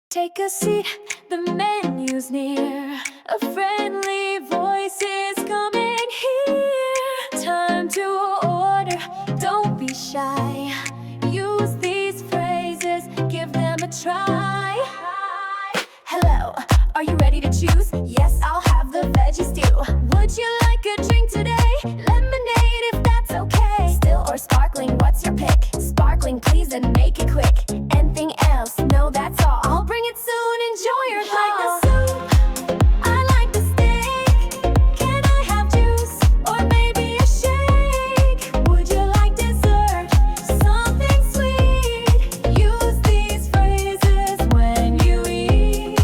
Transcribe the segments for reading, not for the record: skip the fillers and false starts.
Take a seat, the menu's near. A friendly voice is coming here. Time to order, don't be shy. Use these phrases, give them a try. Hello, are you ready to choose? Yes, I'll have the veggie stew. Would you like a drink today? Lemonade if that's okay. Still or sparkling, what's your pick? Sparkling please and make it quick. Anything else? No, that's all. I'll bring it soon, enjoy your thoughts. Like the soup, I like the steak. Can I have juice or maybe a shake? Would you like dessert? Something sweet. Use these phrases when you eat.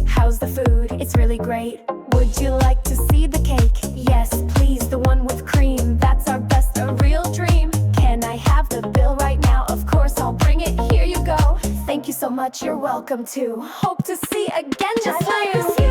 How's the food? It's really great. Would you like to see the cake? Yes, please, the one with cream. That's our best, a real dream. Can I have the bill right now? Of course, I'll bring it. Here you go. Thank you so much. You're welcome to. Hope to see again just like you.